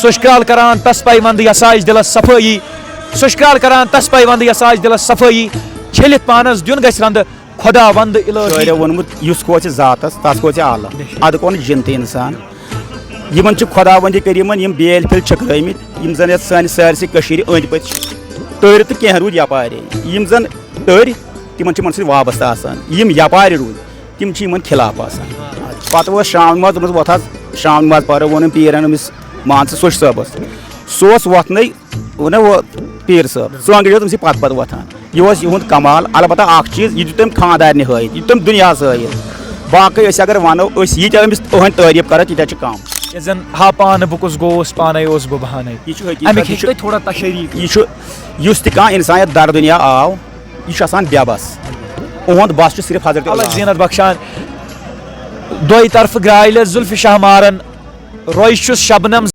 Souch Kral karan tas paivand yasaj dilas safai Souch Kral karan tas paivand yasaj dilas safai chelit panas dyun gais rand khoda vand ilahi वोनमुत युस को जातस तस को आला अद कोन जिनत इंसान यमन खुदा वंद करीमन यम बेल फिल छकरमित यम जन सान सारसी कशीर अंद पत तर तो कह रूद यपारे यम जन तर तिमन मन सि वाबस्ता आसान यम यपारे रूद तिम यमन खिलाफ आसान पत वो शाम नमाज वोथा शाम नमाज पर वोन पीरन अमिस मान सोच साहबस सोस वथन वो वो पीर साहब सो अंग्रेज तम पत पत वथान यह युद कमाल अलबत्ता अख चीज यह तम खानदार हयत यह तम दुनिया हयत बाकी अगर वनो यह अमिस तुहद तारीफ कर तीत कम जन हा पान बुकुस गोस पाने ओस बह बहाने यह थोड़ा तशरीक यह इंसान दर दुनिया आव यह बेबस उहद बस सिर्फ हजरत अलग जीनत बख्शान दोई तरफ ग्राइल जुल्फ शाह मारन रोय शबनम